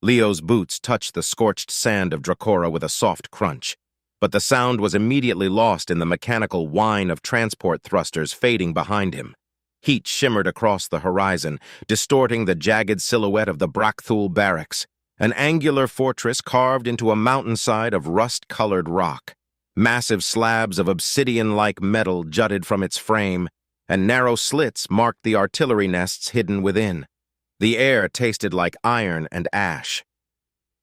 Leo's boots touched the scorched sand of Dracora with a soft crunch, but the sound was immediately lost in the mechanical whine of transport thrusters fading behind him. Heat shimmered across the horizon, distorting the jagged silhouette of the Brakthul barracks, an angular fortress carved into a mountainside of rust-colored rock. Massive slabs of obsidian-like metal jutted from its frame, and narrow slits marked the artillery nests hidden within. The air tasted like iron and ash.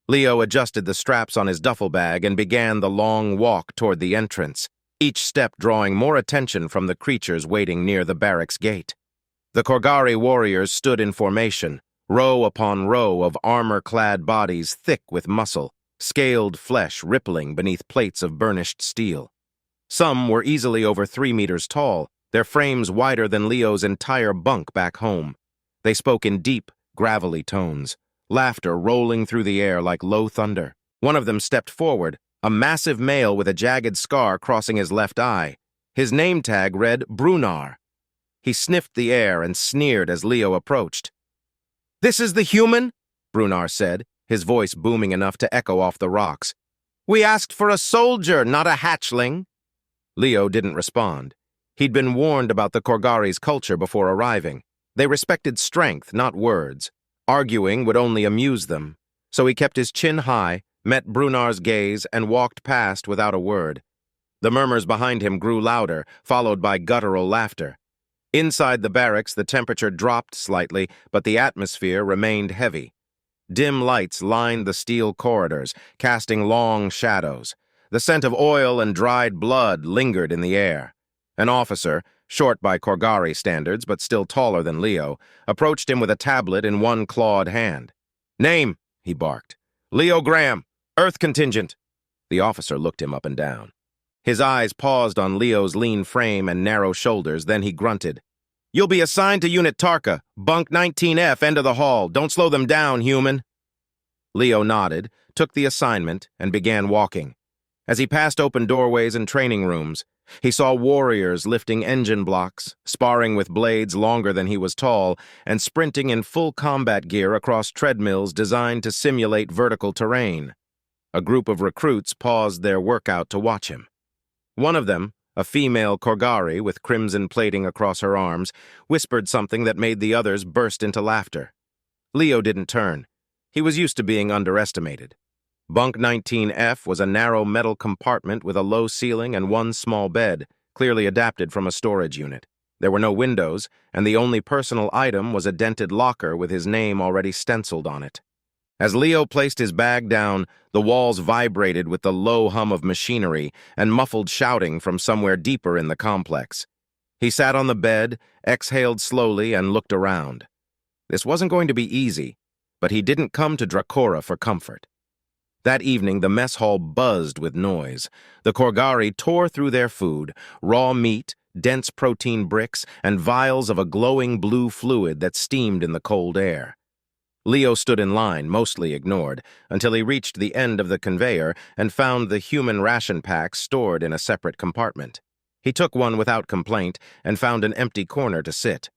Leo adjusted the straps on his duffel bag and began the long walk toward the entrance, each step drawing more attention from the creatures waiting near the barracks gate. The Korgari warriors stood in formation, row upon row of armor-clad bodies thick with muscle, scaled flesh rippling beneath plates of burnished steel. Some were easily over 3 meters tall, their frames wider than Leo's entire bunk back home. They spoke in deep, gravelly tones, laughter rolling through the air like low thunder. One of them stepped forward, a massive male with a jagged scar crossing his left eye. His name tag read Brunar. He sniffed the air and sneered as Leo approached. "This is the human?" Brunar said, his voice booming enough to echo off the rocks. "We asked for a soldier, not a hatchling." Leo didn't respond. He'd been warned about the Korgari's culture before arriving. They respected strength, not words. Arguing would only amuse them. So he kept his chin high, met Brunar's gaze, and walked past without a word. The murmurs behind him grew louder, followed by guttural laughter. Inside the barracks, the temperature dropped slightly, but the atmosphere remained heavy. Dim lights lined the steel corridors, casting long shadows. The scent of oil and dried blood lingered in the air. An officer, short by Korgari standards but still taller than Leo, approached him with a tablet in one clawed hand. "Name," he barked. "Leo Graham, Earth contingent." The officer looked him up and down. His eyes paused on Leo's lean frame and narrow shoulders, then he grunted. "You'll be assigned to Unit Tarka, Bunk 19F, end of the hall. Don't slow them down, human." Leo nodded, took the assignment, and began walking. As he passed open doorways and training rooms, he saw warriors lifting engine blocks, sparring with blades longer than he was tall, and sprinting in full combat gear across treadmills designed to simulate vertical terrain. A group of recruits paused their workout to watch him. One of them, a female Korgari with crimson plating across her arms, whispered something that made the others burst into laughter. Leo didn't turn. He was used to being underestimated. Bunk 19F was a narrow metal compartment with a low ceiling and one small bed, clearly adapted from a storage unit. There were no windows, and the only personal item was a dented locker with his name already stenciled on it. As Leo placed his bag down, the walls vibrated with the low hum of machinery and muffled shouting from somewhere deeper in the complex. He sat on the bed, exhaled slowly, and looked around. This wasn't going to be easy, but he didn't come to Dracora for comfort. That evening, the mess hall buzzed with noise. The Korgari tore through their food, raw meat, dense protein bricks, and vials of a glowing blue fluid that steamed in the cold air. Leo stood in line, mostly ignored, until he reached the end of the conveyor and found the human ration packs stored in a separate compartment. He took one without complaint and found an empty corner to sit.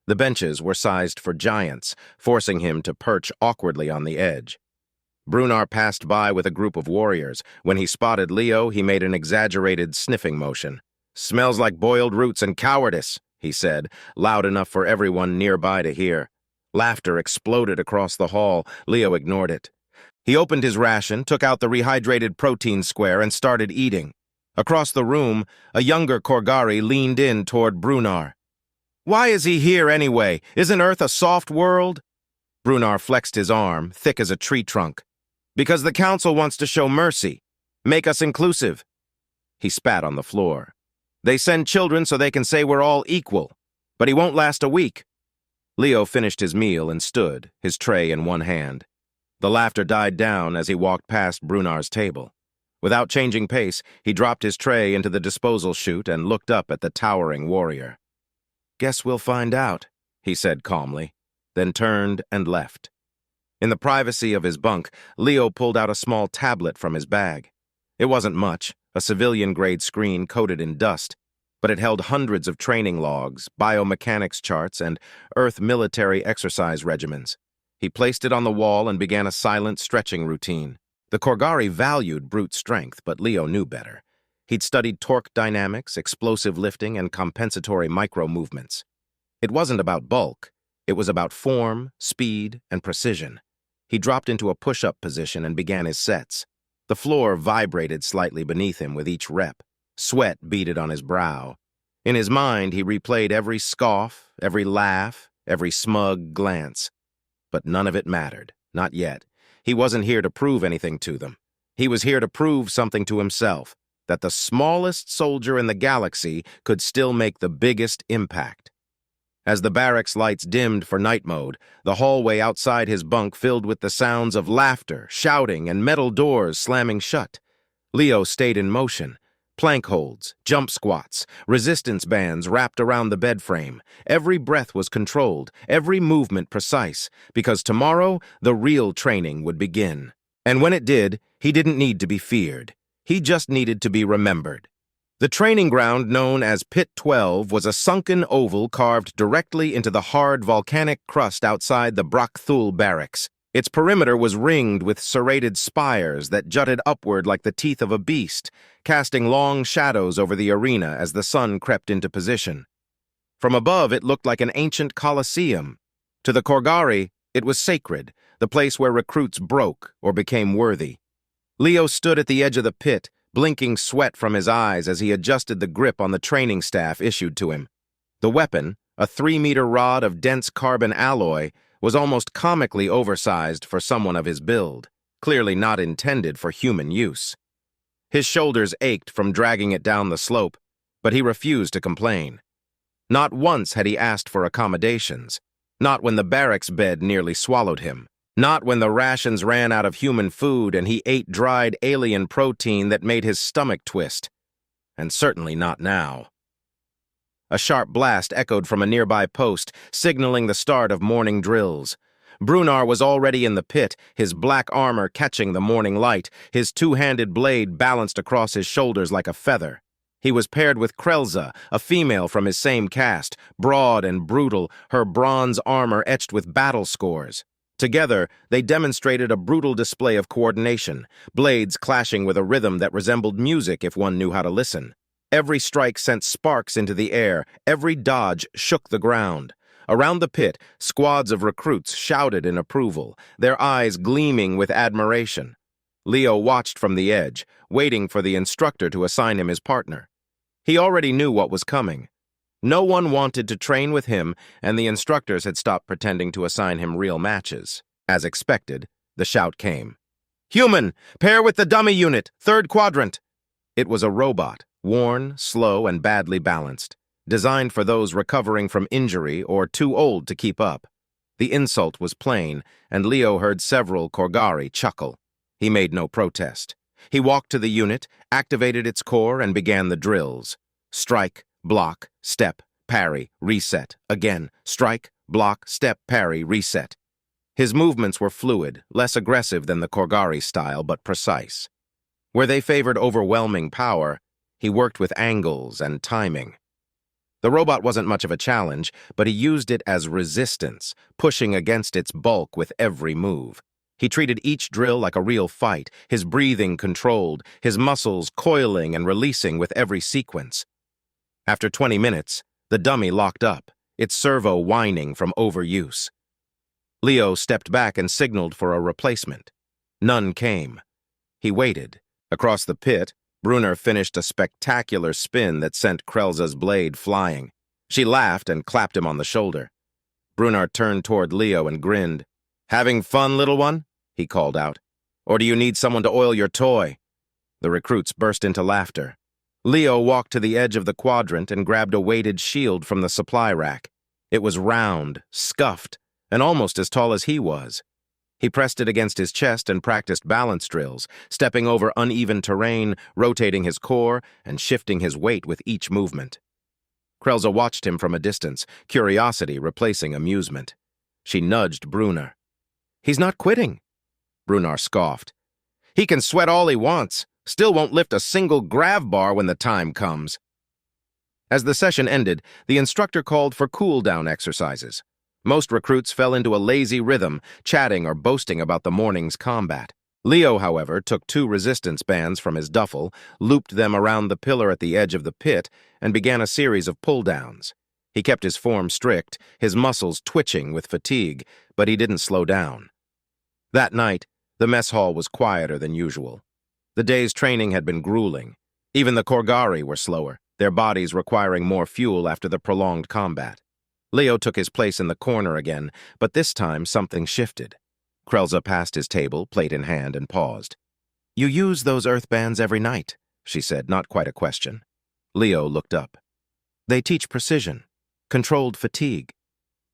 The benches were sized for giants, forcing him to perch awkwardly on the edge. Brunar passed by with a group of warriors. When he spotted Leo, he made an exaggerated sniffing motion. "Smells like boiled roots and cowardice," he said, loud enough for everyone nearby to hear. Laughter exploded across the hall. Leo ignored it. He opened his ration, took out the rehydrated protein square, and started eating. Across the room, a younger Korgari leaned in toward Brunar. "Why is he here anyway? Isn't Earth a soft world?" Brunar flexed his arm, thick as a tree trunk. "Because the Council wants to show mercy. Make us inclusive." He spat on the floor. "They send children so they can say we're all equal. But he won't last a week." Leo finished his meal and stood, his tray in one hand. The laughter died down as he walked past Brunar's table. Without changing pace, he dropped his tray into the disposal chute and looked up at the towering warrior. "Guess we'll find out," he said calmly, then turned and left. In the privacy of his bunk, Leo pulled out a small tablet from his bag. It wasn't much, a civilian-grade screen coated in dust, but it held hundreds of training logs, biomechanics charts, and Earth military exercise regimens. He placed it on the wall and began a silent stretching routine. The Korgari valued brute strength, but Leo knew better. He'd studied torque dynamics, explosive lifting, and compensatory micro-movements. It wasn't about bulk. It was about form, speed, and precision. He dropped into a push-up position and began his sets. The floor vibrated slightly beneath him with each rep. Sweat beaded on his brow. In his mind, he replayed every scoff, every laugh, every smug glance. But none of it mattered. Not yet. He wasn't here to prove anything to them. He was here to prove something to himself, that the smallest soldier in the galaxy could still make the biggest impact. As the barracks lights dimmed for night mode, the hallway outside his bunk filled with the sounds of laughter, shouting, and metal doors slamming shut. Leo stayed in motion. Plank holds, jump squats, resistance bands wrapped around the bed frame. Every breath was controlled, every movement precise, because tomorrow the real training would begin. And when it did, he didn't need to be feared. He just needed to be remembered. The training ground known as Pit 12 was a sunken oval carved directly into the hard volcanic crust outside the Brakthul barracks. Its perimeter was ringed with serrated spires that jutted upward like the teeth of a beast, casting long shadows over the arena as the sun crept into position. From above, it looked like an ancient colosseum. To the Korgari, it was sacred, the place where recruits broke or became worthy. Leo stood at the edge of the pit, blinking sweat from his eyes as he adjusted the grip on the training staff issued to him. The weapon, a 3-meter rod of dense carbon alloy, was almost comically oversized for someone of his build, clearly not intended for human use. His shoulders ached from dragging it down the slope, but he refused to complain. Not once had he asked for accommodations, not when the barracks bed nearly swallowed him, not when the rations ran out of human food and he ate dried alien protein that made his stomach twist, and certainly not now. A sharp blast echoed from a nearby post, signaling the start of morning drills. Brunar was already in the pit, his black armor catching the morning light, his two-handed blade balanced across his shoulders like a feather. He was paired with Krelza, a female from his same caste, broad and brutal, her bronze armor etched with battle scores. Together, they demonstrated a brutal display of coordination, blades clashing with a rhythm that resembled music if one knew how to listen. Every strike sent sparks into the air, every dodge shook the ground. Around the pit, squads of recruits shouted in approval, their eyes gleaming with admiration. Leo watched from the edge, waiting for the instructor to assign him his partner. He already knew what was coming. No one wanted to train with him, and the instructors had stopped pretending to assign him real matches. As expected, the shout came. "Human, pair with the dummy unit, 3rd quadrant." It was a robot, worn, slow, and badly balanced, designed for those recovering from injury or too old to keep up. The insult was plain, and Leo heard several Korgari chuckle. He made no protest. He walked to the unit, activated its core, and began the drills. Strike, block, step, parry, reset. Again, strike, block, step, parry, reset. His movements were fluid, less aggressive than the Korgari style, but precise. Where they favored overwhelming power, he worked with angles and timing. The robot wasn't much of a challenge, but he used it as resistance, pushing against its bulk with every move. He treated each drill like a real fight, his breathing controlled, his muscles coiling and releasing with every sequence. After 20 minutes, the dummy locked up, its servo whining from overuse. Leo stepped back and signaled for a replacement. None came. He waited. Across the pit, Brunar finished a spectacular spin that sent Krelza's blade flying. She laughed and clapped him on the shoulder. Brunar turned toward Leo and grinned. "Having fun, little one?" he called out. "Or do you need someone to oil your toy?" The recruits burst into laughter. Leo walked to the edge of the quadrant and grabbed a weighted shield from the supply rack. It was round, scuffed, and almost as tall as he was. He pressed it against his chest and practiced balance drills, stepping over uneven terrain, rotating his core, and shifting his weight with each movement. Krelza watched him from a distance, curiosity replacing amusement. She nudged Brunar. "He's not quitting," Brunar scoffed. "He can sweat all he wants, still won't lift a single grav bar when the time comes." As the session ended, the instructor called for cool-down exercises. Most recruits fell into a lazy rhythm, chatting or boasting about the morning's combat. Leo, however, took 2 resistance bands from his duffel, looped them around the pillar at the edge of the pit, and began a series of pull-downs. He kept his form strict, his muscles twitching with fatigue, but he didn't slow down. That night, the mess hall was quieter than usual. The day's training had been grueling. Even the Korgari were slower, their bodies requiring more fuel after the prolonged combat. Leo took his place in the corner again, but this time something shifted. Krelza passed his table, plate in hand, and paused. "You use those earth bands every night," she said, not quite a question. Leo looked up. "They teach precision, controlled fatigue."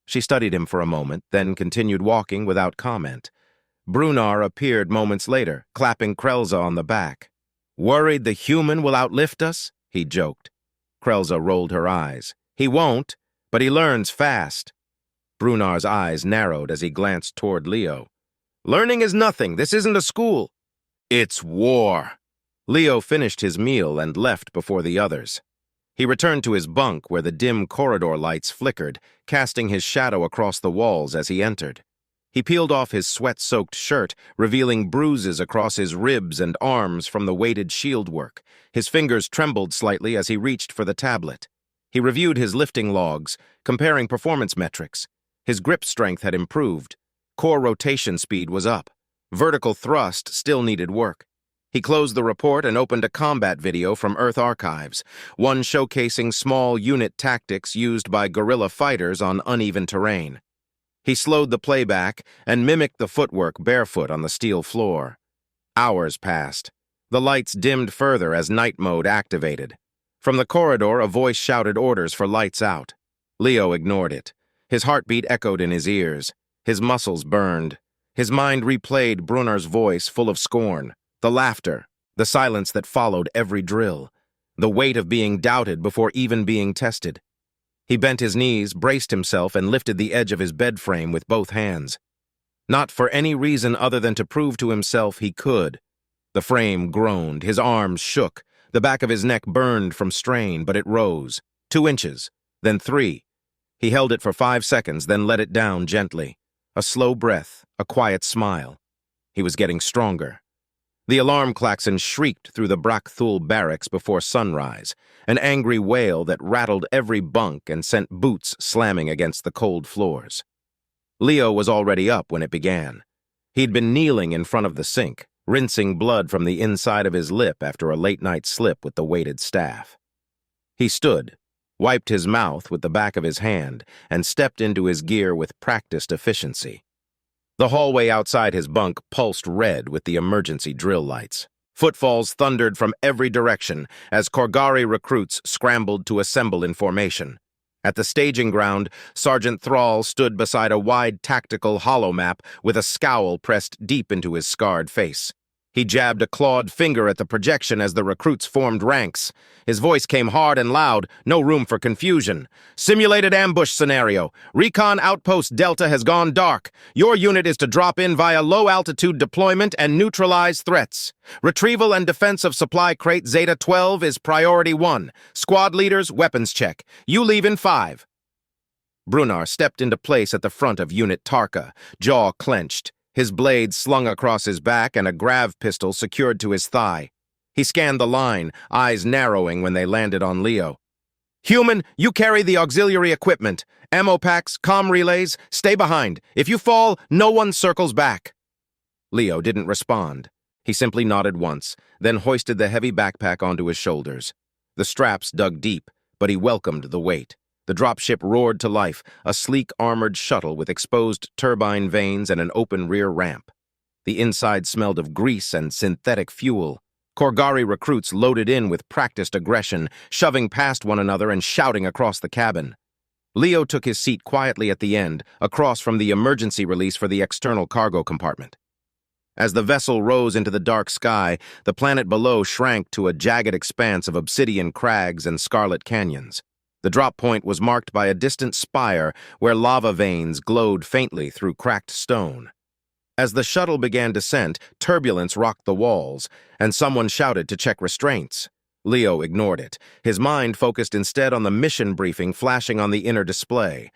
She studied him for a moment, then continued walking without comment. Brunar appeared moments later, clapping Krelza on the back. "Worried the human will outlift us?" he joked. Krelza rolled her eyes. "He won't, but he learns fast." Brunar's eyes narrowed as he glanced toward Leo. "Learning is nothing. This isn't a school." "It's war." Leo finished his meal and left before the others. He returned to his bunk where the dim corridor lights flickered, casting his shadow across the walls as he entered. He peeled off his sweat-soaked shirt, revealing bruises across his ribs and arms from the weighted shield work. His fingers trembled slightly as he reached for the tablet. He reviewed his lifting logs, comparing performance metrics. His grip strength had improved. Core rotation speed was up. Vertical thrust still needed work. He closed the report and opened a combat video from Earth archives, one showcasing small unit tactics used by guerrilla fighters on uneven terrain. He slowed the playback and mimicked the footwork barefoot on the steel floor. Hours passed. The lights dimmed further as night mode activated. From the corridor, a voice shouted orders for lights out. Leo ignored it. His heartbeat echoed in his ears. His muscles burned. His mind replayed Brunar's voice full of scorn, the laughter, the silence that followed every drill, the weight of being doubted before even being tested. He bent his knees, braced himself, and lifted the edge of his bed frame with both hands. Not for any reason other than to prove to himself he could. The frame groaned, his arms shook, the back of his neck burned from strain, but it rose. 2 inches, then 3. He held it for 5 seconds, then let it down gently. A slow breath, a quiet smile. He was getting stronger. The alarm klaxon shrieked through the Brakthul barracks before sunrise, an angry wail that rattled every bunk and sent boots slamming against the cold floors. Leo was already up when it began. He'd been kneeling in front of the sink, rinsing blood from the inside of his lip after a late-night slip with the weighted staff. He stood, wiped his mouth with the back of his hand, and stepped into his gear with practiced efficiency. The hallway outside his bunk pulsed red with the emergency drill lights. Footfalls thundered from every direction as Korgari recruits scrambled to assemble in formation. At the staging ground, Sergeant Thrall stood beside a wide tactical holomap with a scowl pressed deep into his scarred face. He jabbed a clawed finger at the projection as the recruits formed ranks. His voice came hard and loud, no room for confusion. "Simulated ambush scenario. Recon Outpost Delta has gone dark. Your unit is to drop in via low-altitude deployment and neutralize threats. Retrieval and defense of supply crate Zeta 12 is priority 1. Squad leaders, weapons check. You leave in 5. Brunar stepped into place at the front of Unit Tarka, jaw clenched, his blade slung across his back and a grav pistol secured to his thigh. He scanned the line, eyes narrowing when they landed on Leo. "Human, you carry the auxiliary equipment. Ammo packs, comm relays, stay behind. If you fall, no one circles back." Leo didn't respond. He simply nodded once, then hoisted the heavy backpack onto his shoulders. The straps dug deep, but he welcomed the weight. The dropship roared to life, a sleek armored shuttle with exposed turbine vanes and an open rear ramp. The inside smelled of grease and synthetic fuel. Korgari recruits loaded in with practiced aggression, shoving past one another and shouting across the cabin. Leo took his seat quietly at the end, across from the emergency release for the external cargo compartment. As the vessel rose into the dark sky, the planet below shrank to a jagged expanse of obsidian crags and scarlet canyons. The drop point was marked by a distant spire where lava veins glowed faintly through cracked stone. As the shuttle began descent, turbulence rocked the walls, and someone shouted to check restraints. Leo ignored it, his mind focused instead on the mission briefing flashing on the inner display.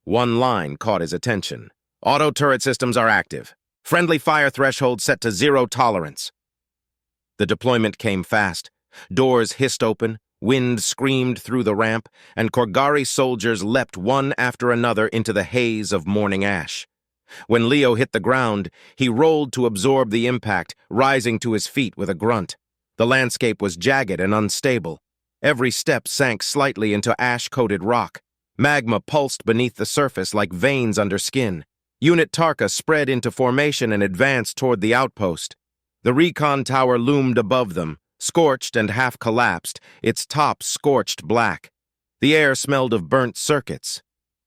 One line caught his attention. Auto turret systems are active. Friendly fire threshold set to 0 tolerance. The deployment came fast. Doors hissed open, wind screamed through the ramp, and Korgari soldiers leapt one after another into the haze of morning ash. When Leo hit the ground, he rolled to absorb the impact, rising to his feet with a grunt. The landscape was jagged and unstable. Every step sank slightly into ash-coated rock. Magma pulsed beneath the surface like veins under skin. Unit Tarka spread into formation and advanced toward the outpost. The recon tower loomed above them, scorched and half-collapsed, its top scorched black. The air smelled of burnt circuits.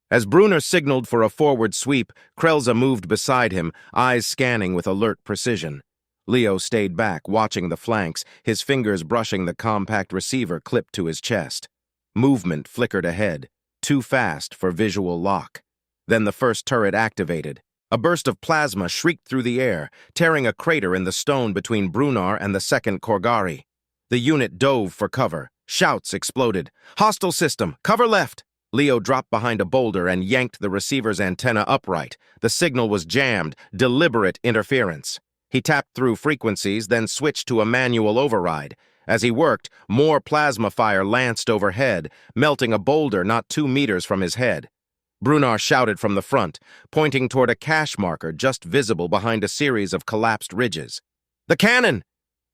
As Brunner signaled for a forward sweep, Krelza moved beside him, eyes scanning with alert precision. Leo stayed back, watching the flanks, his fingers brushing the compact receiver clipped to his chest. Movement flickered ahead, too fast for visual lock. Then the first turret activated. A burst of plasma shrieked through the air, tearing a crater in the stone between Brunner and the second Korgari. The unit dove for cover. Shouts exploded. "Hostile system! Cover left!" Leo dropped behind a boulder and yanked the receiver's antenna upright. The signal was jammed, deliberate interference. He tapped through frequencies, then switched to a manual override. As he worked, more plasma fire lanced overhead, melting a boulder not 2 meters from his head. Brunner shouted from the front, pointing toward a cache marker just visible behind a series of collapsed ridges. "The cannon!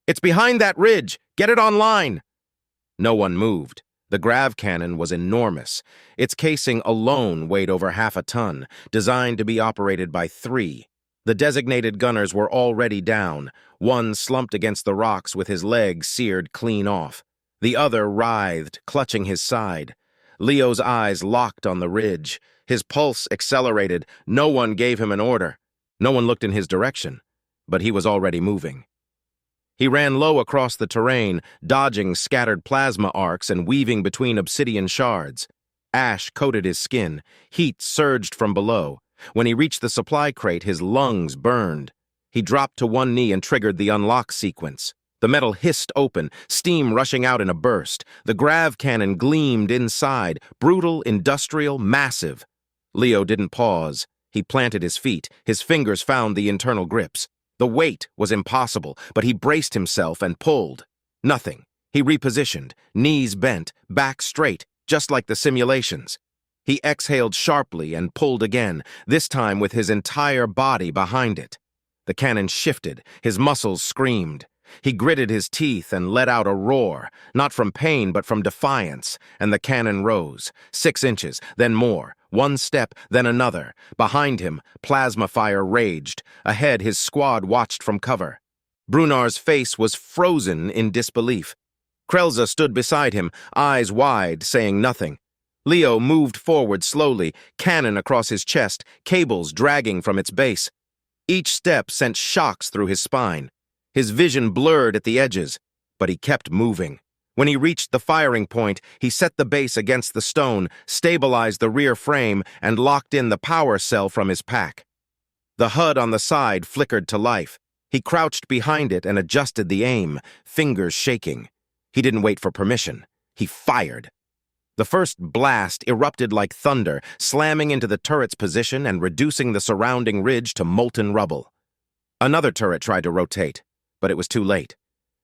It's behind that ridge! Get it online!" No one moved. The Grav-Cannon was enormous. Its casing alone weighed over half a ton, designed to be operated by 3. The designated gunners were already down. One slumped against the rocks with his leg seared clean off. The other writhed, clutching his side. Leo's eyes locked on the ridge. His pulse accelerated. No one gave him an order. No one looked in his direction. But he was already moving. He ran low across the terrain, dodging scattered plasma arcs and weaving between obsidian shards. Ash coated his skin. Heat surged from below. When he reached the supply crate, his lungs burned. He dropped to one knee and triggered the unlock sequence. The metal hissed open, steam rushing out in a burst. The Grav-Cannon gleamed inside, brutal, industrial, massive. Leo didn't pause. He planted his feet. His fingers found the internal grips. The weight was impossible, but he braced himself and pulled. Nothing. He repositioned, knees bent, back straight, just like the simulations. He exhaled sharply and pulled again, this time with his entire body behind it. The cannon shifted, his muscles screamed. He gritted his teeth and let out a roar, not from pain but from defiance, and the cannon rose, 6 inches, then more, 1 step, then another. Behind him, plasma fire raged. Ahead, his squad watched from cover. Brunner's face was frozen in disbelief. Krelza stood beside him, eyes wide, saying nothing. Leo moved forward slowly, cannon across his chest, cables dragging from its base. Each step sent shocks through his spine. His vision blurred at the edges, but he kept moving. When he reached the firing point, he set the base against the stone, stabilized the rear frame, and locked in the power cell from his pack. The HUD on the side flickered to life. He crouched behind it and adjusted the aim, fingers shaking. He didn't wait for permission. He fired. The first blast erupted like thunder, slamming into the turret's position and reducing the surrounding ridge to molten rubble. Another turret tried to rotate, but it was too late.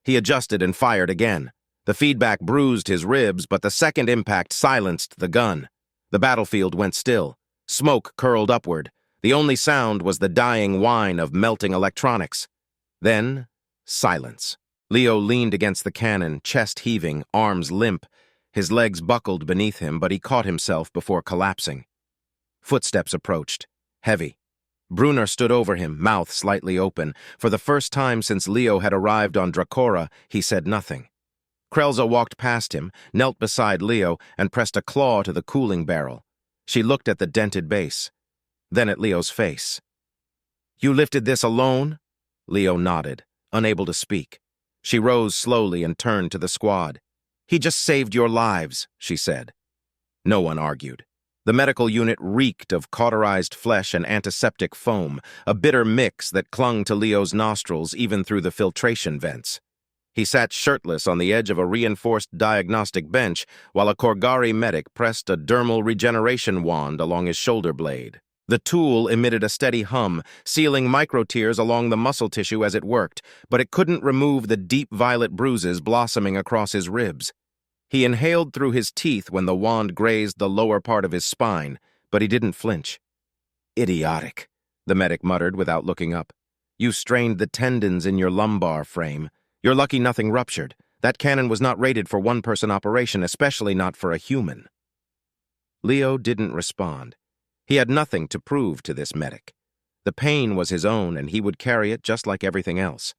He adjusted and fired again. The feedback bruised his ribs, but the second impact silenced the gun. The battlefield went still. Smoke curled upward. The only sound was the dying whine of melting electronics. Then, silence. Leo leaned against the cannon, chest heaving, arms limp. His legs buckled beneath him, but he caught himself before collapsing. Footsteps approached, heavy. Brunner stood over him, mouth slightly open. For the first time since Leo had arrived on Dracora, he said nothing. Krelza walked past him, knelt beside Leo, and pressed a claw to the cooling barrel. She looked at the dented base, then at Leo's face. "You lifted this alone?" Leo nodded, unable to speak. She rose slowly and turned to the squad. "He just saved your lives," she said. No one argued. The medical unit reeked of cauterized flesh and antiseptic foam, a bitter mix that clung to Leo's nostrils even through the filtration vents. He sat shirtless on the edge of a reinforced diagnostic bench while a Korgari medic pressed a dermal regeneration wand along his shoulder blade. The tool emitted a steady hum, sealing microtears along the muscle tissue as it worked, but it couldn't remove the deep violet bruises blossoming across his ribs. He inhaled through his teeth when the wand grazed the lower part of his spine, but he didn't flinch. "Idiotic," the medic muttered without looking up. "You strained the tendons in your lumbar frame. You're lucky nothing ruptured. That cannon was not rated for one-person operation, especially not for a human." Leo didn't respond. He had nothing to prove to this medic. The pain was his own, and he would carry it just like everything else.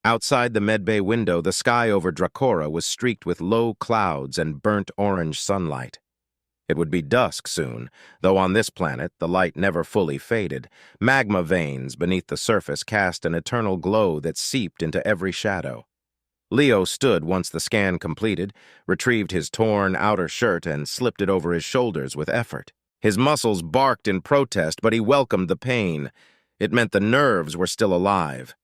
Outside the medbay window, the sky over Dracora was streaked with low clouds and burnt orange sunlight. It would be dusk soon, though on this planet the light never fully faded. Magma veins beneath the surface cast an eternal glow that seeped into every shadow. Leo stood once the scan completed, retrieved his torn outer shirt and slipped it over his shoulders with effort. His muscles barked in protest, but he welcomed the pain. It meant the nerves were still alive.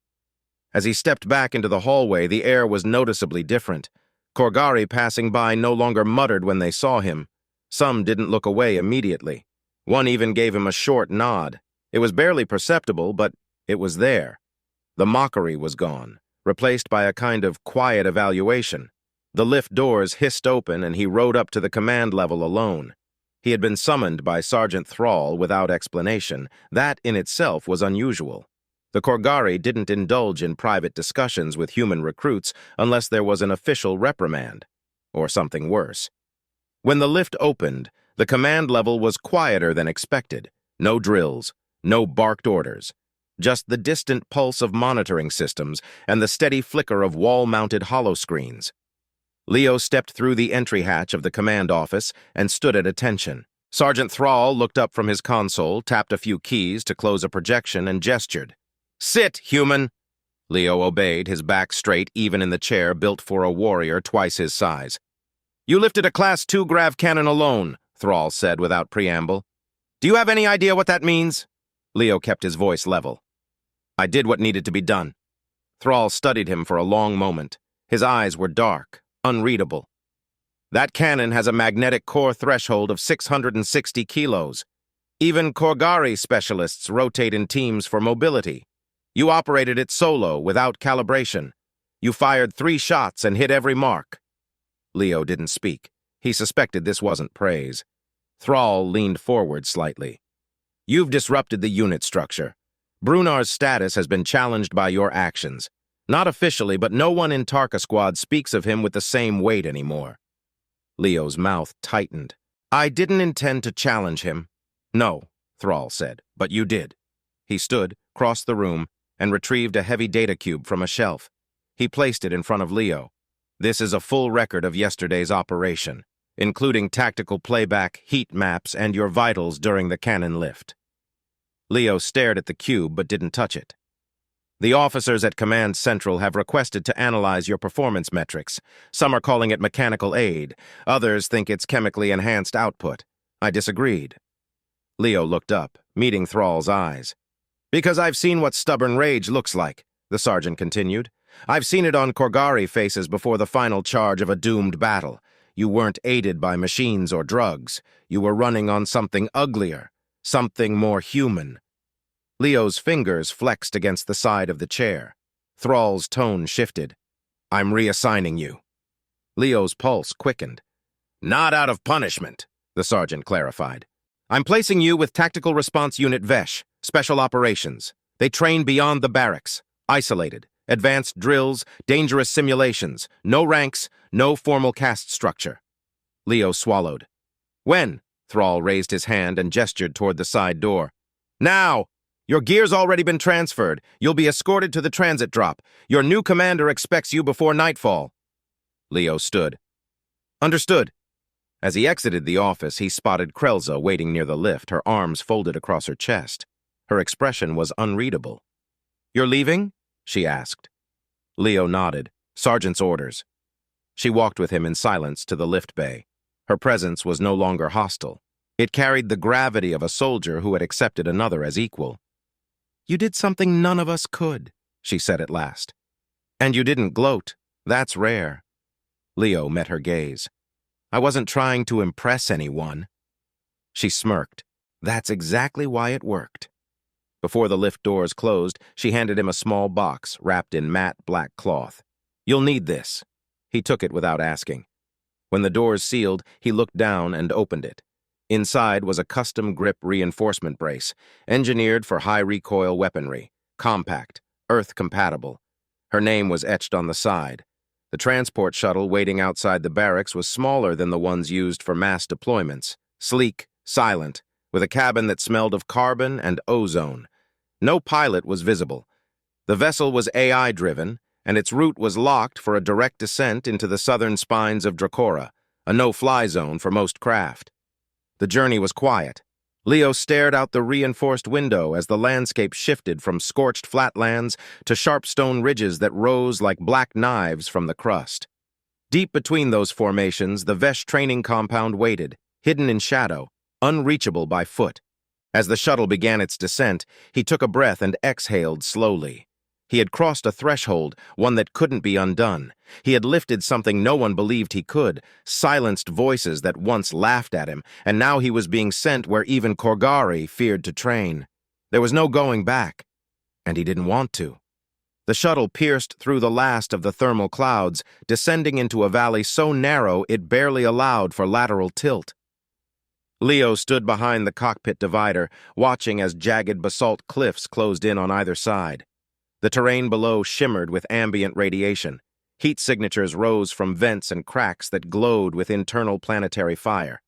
As he stepped back into the hallway, the air was noticeably different. Korgari passing by no longer muttered when they saw him. Some didn't look away immediately. One even gave him a short nod. It was barely perceptible, but it was there. The mockery was gone, replaced by a kind of quiet evaluation. The lift doors hissed open, and he rode up to the command level alone. He had been summoned by Sergeant Thrall without explanation. That in itself was unusual. The Korgari didn't indulge in private discussions with human recruits unless there was an official reprimand, or something worse. When the lift opened, the command level was quieter than expected. No drills, no barked orders, just the distant pulse of monitoring systems and the steady flicker of wall-mounted holoscreens. Leo stepped through the entry hatch of the command office and stood at attention. Sergeant Thrall looked up from his console, tapped a few keys to close a projection, and gestured. "Sit, human!" Leo obeyed, his back straight, even in the chair built for a warrior twice his size. "You lifted a Class 2 Grav-Cannon alone," Thrall said without preamble. "Do you have any idea what that means?" Leo kept his voice level. "I did what needed to be done." Thrall studied him for a long moment. His eyes were dark, unreadable. "That cannon has a magnetic core threshold of 660 kilos. Even Korgari specialists rotate in teams for mobility. You operated it solo, without calibration. You fired 3 shots and hit every mark." Leo didn't speak. He suspected this wasn't praise. Thrall leaned forward slightly. "You've disrupted the unit structure. Brunar's status has been challenged by your actions. Not officially, but no one in Tarka Squad speaks of him with the same weight anymore." Leo's mouth tightened. "I didn't intend to challenge him." "No," Thrall said, "but you did." He stood, crossed the room, and retrieved a heavy data cube from a shelf. He placed it in front of Leo. "This is a full record of yesterday's operation, including tactical playback, heat maps, and your vitals during the cannon lift." Leo stared at the cube but didn't touch it. "The officers at Command Central have requested to analyze your performance metrics. Some are calling it mechanical aid. Others think it's chemically enhanced output. I disagreed." Leo looked up, meeting Thrall's eyes. "Because I've seen what stubborn rage looks like," the sergeant continued. "I've seen it on Korgari faces before the final charge of a doomed battle. You weren't aided by machines or drugs. You were running on something uglier, something more human." Leo's fingers flexed against the side of the chair. Thrall's tone shifted. "I'm reassigning you." Leo's pulse quickened. "Not out of punishment," the sergeant clarified. "I'm placing you with Tactical Response Unit VESH, Special Operations. They train beyond the barracks, isolated. Advanced drills, dangerous simulations, no ranks, no formal caste structure." Leo swallowed. "When?" Thrall raised his hand and gestured toward the side door. "Now! Your gear's already been transferred. You'll be escorted to the transit drop. Your new commander expects you before nightfall." Leo stood. "Understood." As he exited the office, he spotted Krelza waiting near the lift, her arms folded across her chest. Her expression was unreadable. "You're leaving?" she asked. Leo nodded. "Sergeant's orders." She walked with him in silence to the lift bay. Her presence was no longer hostile. It carried the gravity of a soldier who had accepted another as equal. "You did something none of us could," she said at last. "And you didn't gloat." That's rare. Leo met her gaze. I wasn't trying to impress anyone. She smirked. That's exactly why it worked. Before the lift doors closed, she handed him a small box wrapped in matte black cloth. You'll need this. He took it without asking. When the doors sealed, he looked down and opened it. Inside was a custom grip reinforcement brace, engineered for high-recoil weaponry, compact, Earth-compatible. Her name was etched on the side. The transport shuttle waiting outside the barracks was smaller than the ones used for mass deployments, sleek, silent, with a cabin that smelled of carbon and ozone. No pilot was visible. The vessel was AI-driven, and its route was locked for a direct descent into the southern spines of Dracora, a no-fly zone for most craft. The journey was quiet. Leo stared out the reinforced window as the landscape shifted from scorched flatlands to sharp stone ridges that rose like black knives from the crust. Deep between those formations, the Vesh training compound waited, hidden in shadow, unreachable by foot. As the shuttle began its descent, he took a breath and exhaled slowly. He had crossed a threshold, one that couldn't be undone. He had lifted something no one believed he could, silenced voices that once laughed at him, and now he was being sent where even Korgari feared to train. There was no going back, and he didn't want to. The shuttle pierced through the last of the thermal clouds, descending into a valley so narrow it barely allowed for lateral tilt. Leo stood behind the cockpit divider, watching as jagged basalt cliffs closed in on either side. The terrain below shimmered with ambient radiation. Heat signatures rose from vents and cracks that glowed with internal planetary fire.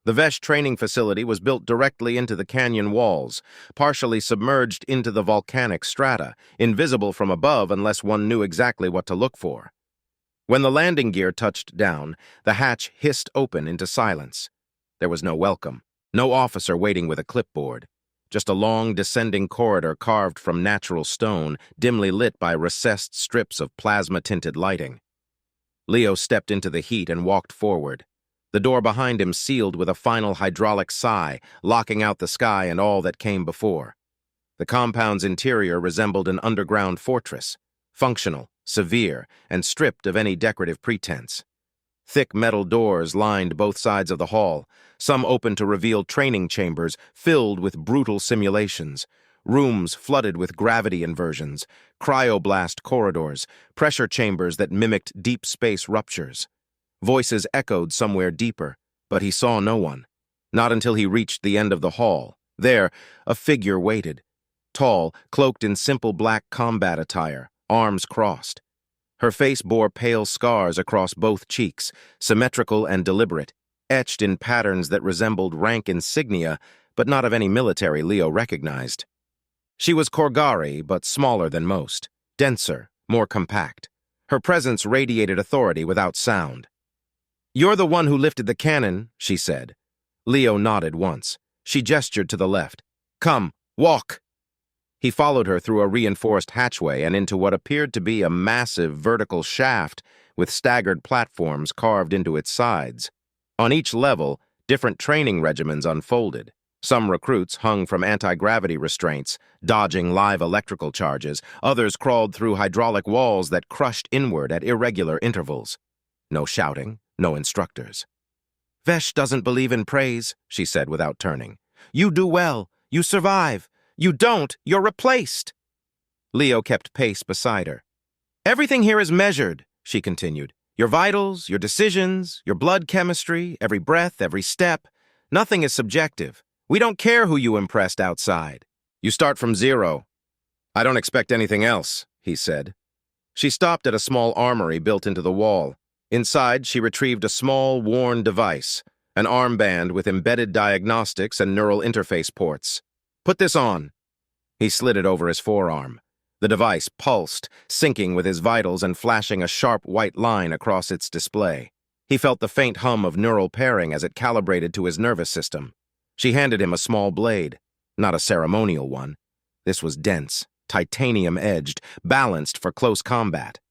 The Vesh training facility was built directly into the canyon walls, partially submerged into the volcanic strata, invisible from above unless one knew exactly what to look for. When the landing gear touched down, the hatch hissed open into silence. There was no welcome, no officer waiting with a clipboard. Just a long, descending corridor carved from natural stone, dimly lit by recessed strips of plasma-tinted lighting. Leo stepped into the heat and walked forward. The door behind him sealed with a final hydraulic sigh, locking out the sky and all that came before. The compound's interior resembled an underground fortress, functional, severe, and stripped of any decorative pretense. Thick metal doors lined both sides of the hall, some open to reveal training chambers filled with brutal simulations, rooms flooded with gravity inversions, cryoblast corridors, pressure chambers that mimicked deep space ruptures. Voices echoed somewhere deeper, but he saw no one. Not until he reached the end of the hall. There, a figure waited. Tall, cloaked in simple black combat attire, arms crossed. Her face bore pale scars across both cheeks, symmetrical and deliberate, etched in patterns that resembled rank insignia, but not of any military Leo recognized. She was Korgari, but smaller than most, denser, more compact. Her presence radiated authority without sound. "You're the one who lifted the cannon," she said. Leo nodded once. She gestured to the left. "Come, walk." He followed her through a reinforced hatchway and into what appeared to be a massive vertical shaft with staggered platforms carved into its sides. On each level, different training regimens unfolded. Some recruits hung from anti-gravity restraints, dodging live electrical charges. Others crawled through hydraulic walls that crushed inward at irregular intervals. No shouting, no instructors. "Vesh doesn't believe in praise," she said without turning. "You do well. You survive. You don't, you're replaced." Leo kept pace beside her. "Everything here is measured," she continued. "Your vitals, your decisions, your blood chemistry, every breath, every step. Nothing is subjective. We don't care who you impressed outside. You start from zero." "I don't expect anything else," he said. She stopped at a small armory built into the wall. Inside, she retrieved a small, worn device, an armband with embedded diagnostics and neural interface ports. "Put this on." He slid it over his forearm. The device pulsed, syncing with his vitals and flashing a sharp white line across its display. He felt the faint hum of neural pairing as it calibrated to his nervous system. She handed him a small blade, not a ceremonial one. This was dense, titanium-edged, balanced for close combat.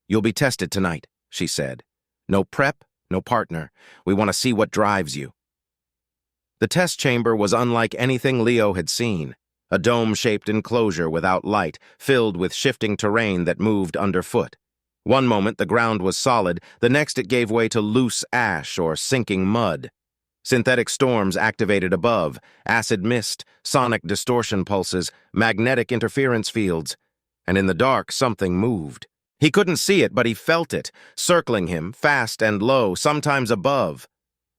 "You'll be tested tonight," she said. "No prep, no partner. We want to see what drives you." The test chamber was unlike anything Leo had seen, a dome-shaped enclosure without light, filled with shifting terrain that moved underfoot. One moment the ground was solid, the next it gave way to loose ash or sinking mud. Synthetic storms activated above, acid mist, sonic distortion pulses, magnetic interference fields. And in the dark, something moved. He couldn't see it, but he felt it, circling him, fast and low, sometimes above.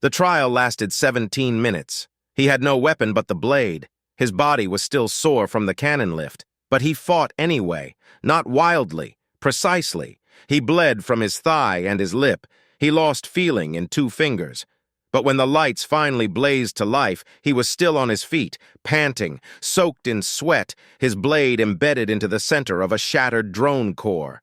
The trial lasted 17 minutes. He had no weapon but the blade. His body was still sore from the cannon lift, but he fought anyway, not wildly, precisely. He bled from his thigh and his lip. He lost feeling in 2 fingers. But when the lights finally blazed to life, he was still on his feet, panting, soaked in sweat, his blade embedded into the center of a shattered drone core.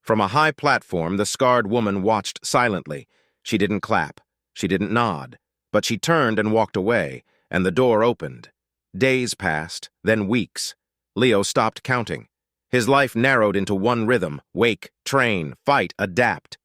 From a high platform, the scarred woman watched silently. She didn't clap. She didn't nod. But she turned and walked away, and the door opened. Days passed, then weeks. Leo stopped counting. His life narrowed into one rhythm: wake, train, fight, adapt.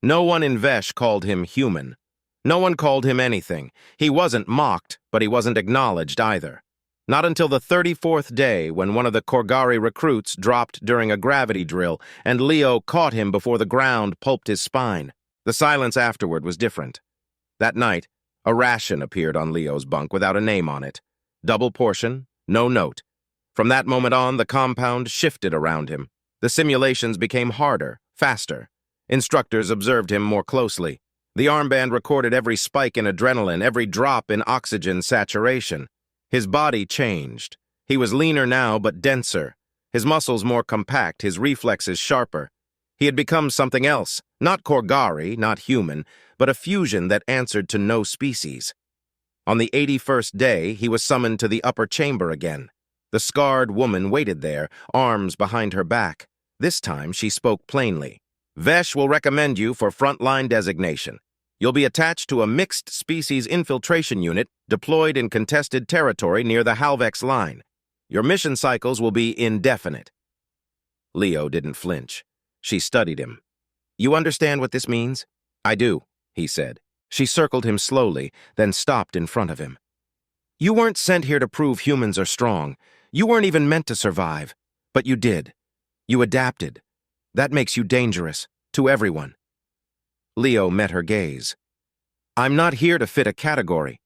No one in Vesh called him human. No one called him anything. He wasn't mocked, but he wasn't acknowledged either. Not until the 34th day, when one of the Korgari recruits dropped during a gravity drill, and Leo caught him before the ground pulped his spine. The silence afterward was different. That night, a ration appeared on Leo's bunk without a name on it. Double portion, no note. From that moment on, the compound shifted around him. The simulations became harder, faster. Instructors observed him more closely. The armband recorded every spike in adrenaline, every drop in oxygen saturation. His body changed. He was leaner now, but denser. His muscles more compact, his reflexes sharper. He had become something else, not Korgari, not human, but a fusion that answered to no species. On the 81st day, he was summoned to the upper chamber again. The scarred woman waited there, arms behind her back. This time she spoke plainly. Vesh will recommend you for frontline designation. You'll be attached to a mixed-species infiltration unit deployed in contested territory near the Halvex line. Your mission cycles will be indefinite. Leo didn't flinch. She studied him. You understand what this means? I do, he said. She circled him slowly, then stopped in front of him. You weren't sent here to prove humans are strong. You weren't even meant to survive. But you did. You adapted. That makes you dangerous, to everyone. Leo met her gaze. I'm not here to fit a category.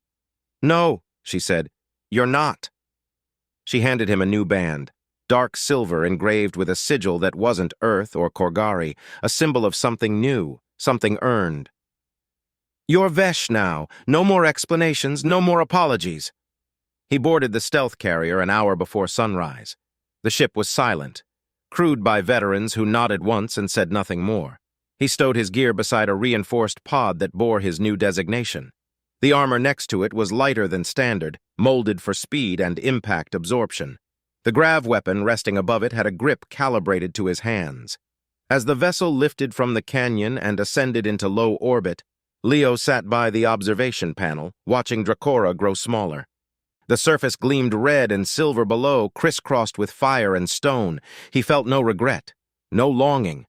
No, she said. You're not. She handed him a new band, dark silver engraved with a sigil that wasn't Earth or Korgari, a symbol of something new, something earned. You're Vesh now. No more explanations, no more apologies. He boarded the stealth carrier an hour before sunrise. The ship was silent, crewed by veterans who nodded once and said nothing more. He stowed his gear beside a reinforced pod that bore his new designation. The armor next to it was lighter than standard, molded for speed and impact absorption. The grav weapon resting above it had a grip calibrated to his hands. As the vessel lifted from the canyon and ascended into low orbit, Leo sat by the observation panel, watching Dracora grow smaller. The surface gleamed red and silver below, crisscrossed with fire and stone. He felt no regret, no longing.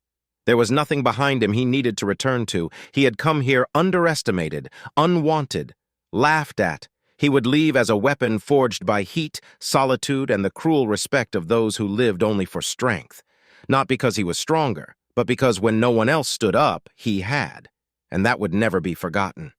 There was nothing behind him he needed to return to. He had come here underestimated, unwanted, laughed at. He would leave as a weapon forged by heat, solitude, and the cruel respect of those who lived only for strength. Not because he was stronger, but because when no one else stood up, he had. And that would never be forgotten.